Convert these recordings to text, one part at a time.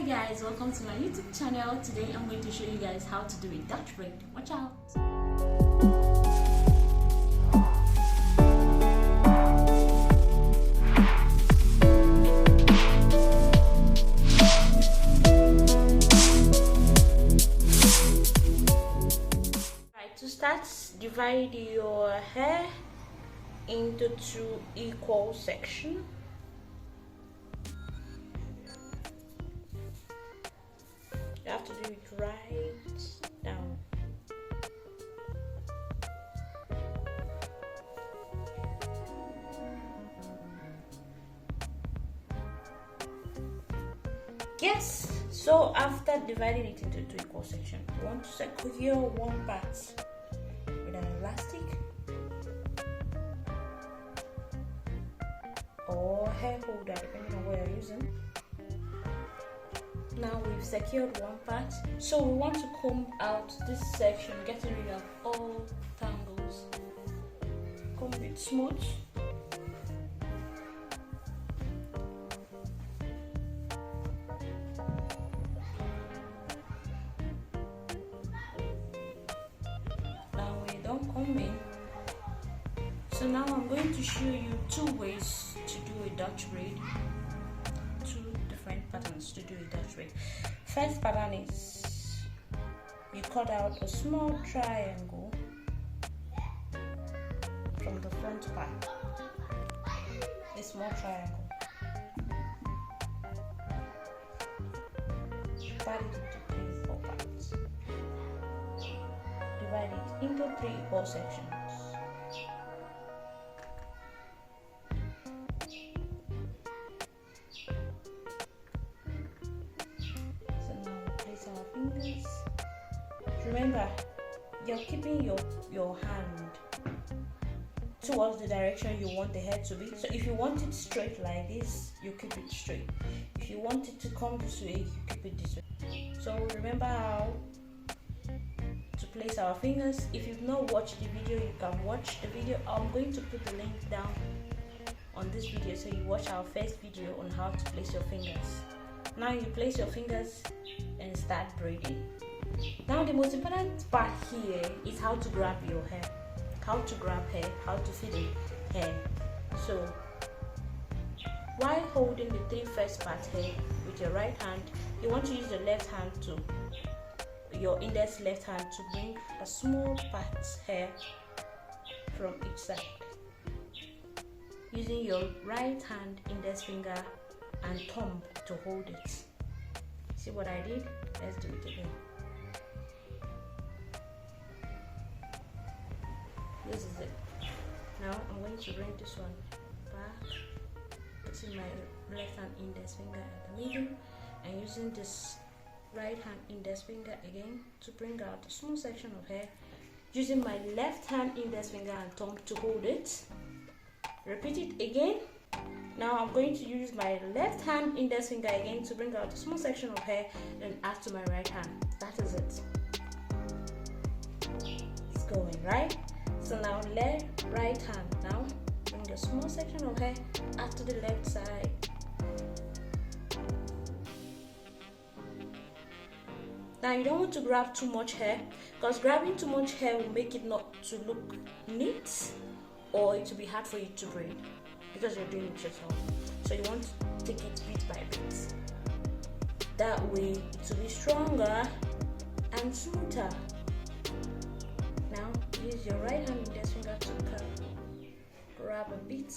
guys, welcome to my YouTube channel. Today I'm going to show you guys how to do a Dutch braid. Watch out. Right, to start, divide your hair into two equal sections. You have to do it right down. Yes, so after dividing it into two equal sections, you want to secure one part with an elastic or hair holder, depending on what you're using. Now we've secured one part, so we want to comb out this section, getting rid of all tangles. Comb it smooth. Now we're done combing. So now I'm going to show you two ways to do a Dutch braid. Patterns to do a Dutch braid. First pattern is you cut out a small triangle from the front part. A small triangle. Divide it into three equal parts. Divide it into three equal sections. Remember, you're keeping your hand towards the direction you want the hair to be. So if you want it straight like this, you keep it straight. If you want it to come this way, you keep it this way. So remember how to place our fingers. If you've not watched the video, you can watch the video. I'm going to put the link down on this video so you watch our first video on how to place your fingers. Now you place your fingers and start braiding. Now the most important part here is how to grab your hair, how to grab hair, how to fit in hair. So while holding the three first parts here with your right hand, you want to use the left hand to your index left hand to bring a small part hair from each side. Using your right hand index finger and thumb to hold it. See what I did? Let's do it again. This is it. Now I'm going to bring this one back, putting my left hand index finger at the middle and using this right hand index finger again to bring out a small section of hair, using my left hand index finger and thumb to hold it. Repeat it again. Now I'm going to use my left hand index finger again to bring out a small section of hair and add to my right hand. That is it. It's going right. So now right hand now bring a small section of hair, add to the left side. Now you don't want to grab too much hair, because grabbing too much hair will make it not to look neat, or it will be hard for you to braid because you're doing it yourself. So you want to take it bit by bit. That way it will be stronger and smoother. Now use your right hand index finger to grab a bit.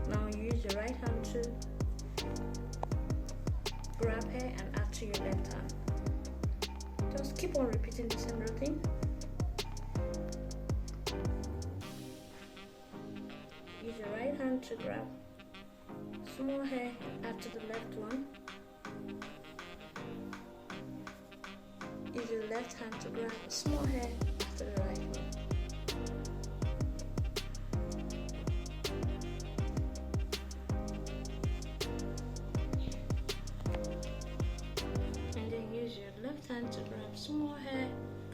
Now use your right hand to grab hair and add to your left hand. Just keep on repeating the same routine. Use your right hand to grab small hair, add to the left one. Use your left hand to grab small hair, add to the right one. And then use your left hand to grab small hair.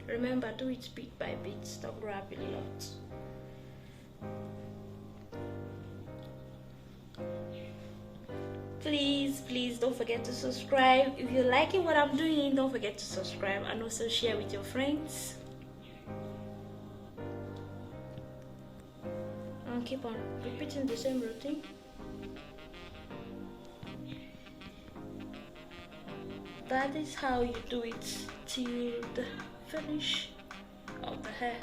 Remember, do it bit by bit. Stop a lot. Please don't forget to subscribe. If you're liking what I'm doing, don't forget to subscribe and also share with your friends. And keep on repeating the same routine. That is how you do it till the finish of the hair.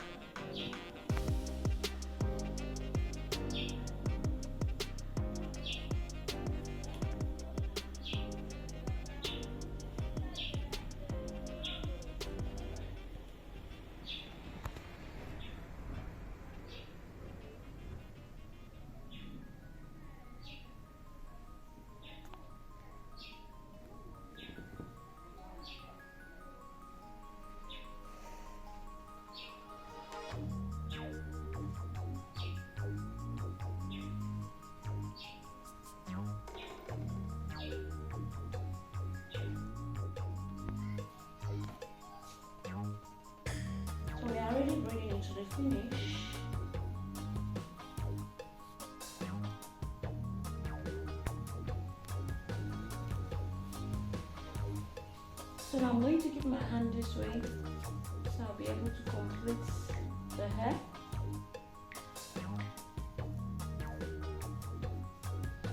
We are already bringing it to the finish. So now I'm going to keep my hand this way so I'll be able to complete the hair.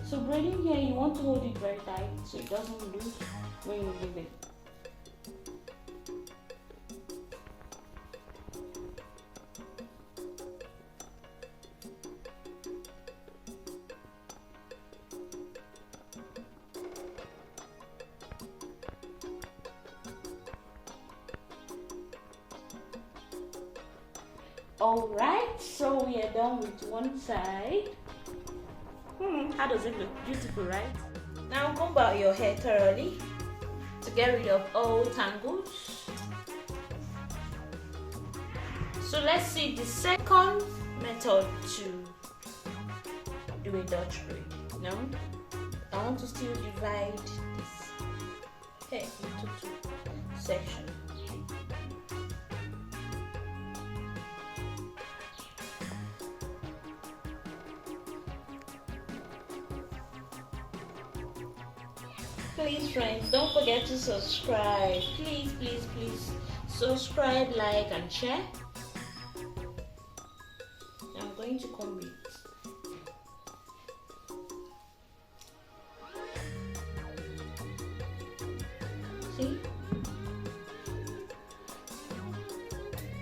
So braiding here, you want to hold it very tight so it doesn't lose when you leave it. Alright, so we are done with one side. How does it look? Beautiful, right? Now comb out your hair thoroughly to get rid of all tangles. So let's see the second method to do a Dutch braid. Now, I want to still divide this hair into two sections. Please friends, don't forget to subscribe. Please subscribe, like and share. I'm going to comb it. See?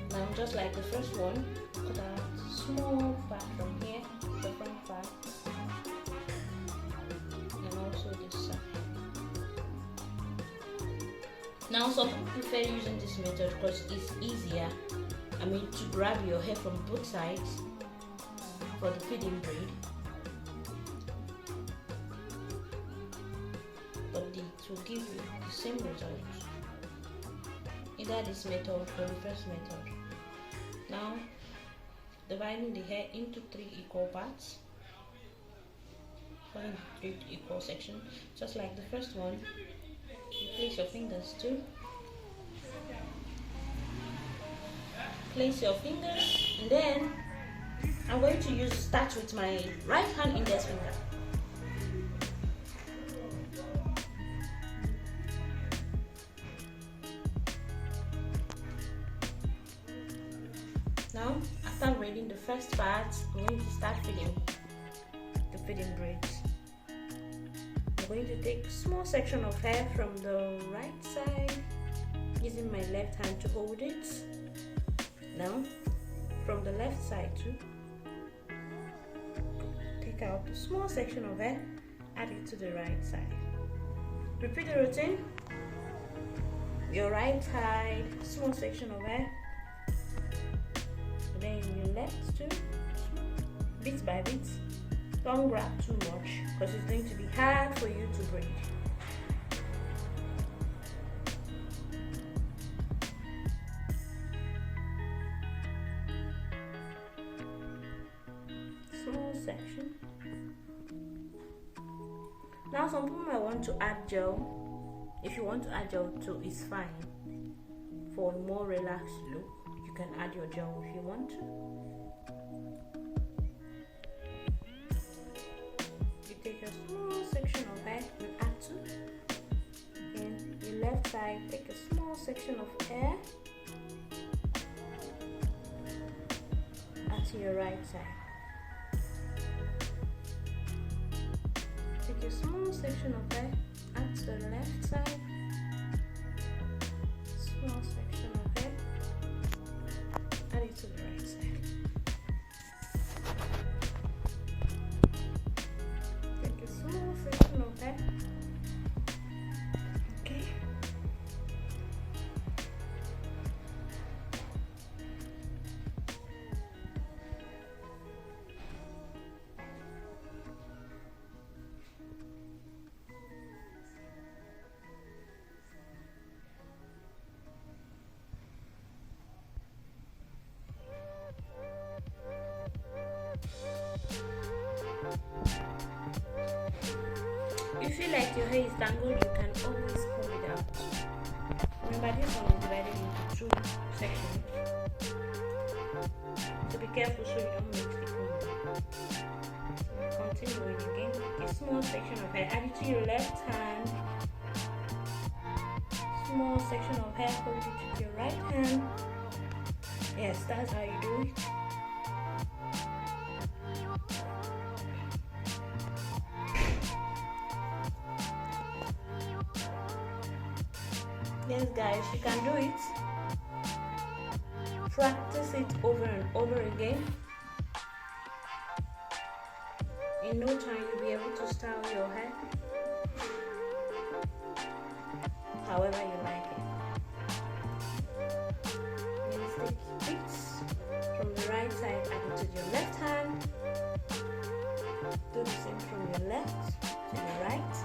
Now just like the first one, cut out a small part from here, the front part, and also this side. Now some people prefer using this method because it's easier, to grab your hair from both sides for the feeding braid. But it will give you the same result. Either this method or the first method. Now dividing the hair into 3 equal parts, or in 3 equal sections, just like the first one. You place your fingers too. Place your fingers, and then I'm going to start with my right hand index finger. Now, after braiding the first part, I'm going to start feeding the feeding braids. I'm going to take a small section of hair from the right side, using my left hand to hold it. Now, from the left side too, take out a small section of hair, add it to the right side. Repeat the routine. Your right side, small section of hair, then your left too, bit by bit. Don't grab too much because it's going to be hard for you to braid. Small section. Now some people might want to add gel. If you want to add gel too, it's fine. For a more relaxed look, you can add your gel if you want to. You take a small section of hair and add to. Again, the left side, take a small section of hair. Add to your right side. Take a small section of hair, add to the left side. Small section of hair, add it to the right side. Take a small section of hair. Okay. If you feel like your hair is tangled, you can always comb it out. Remember, this one is divided into 2 sections, so be careful so you don't mix the comb. Continuing again, a small section of hair, add it to your left hand. Small section of hair, hold it with your right hand. Yes, that's how you do it. Yes guys, you can do it. Practice it over and over again. In no time you'll be able to style your hair however you like it. Then take it from the right side, add it to your left hand. Do the same from your left to the right.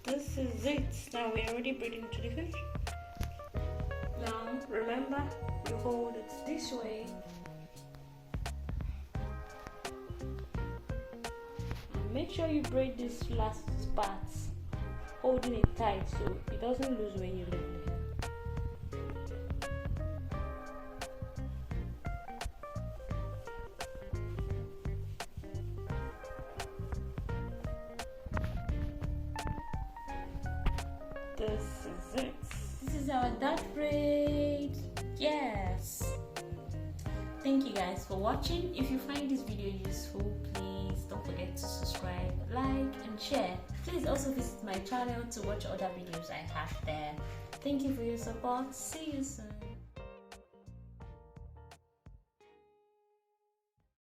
This is it. Now we're already braiding to the finish. Now remember, you hold it this way. And make sure you braid this last part, holding it tight so it doesn't lose when you leave the hair. This is it. This is our dart braid. Yes. Thank you guys for watching. If you find this video useful, please don't forget to subscribe, like and share. Please also visit my channel to watch other videos I have there. Thank you for your support. See you soon.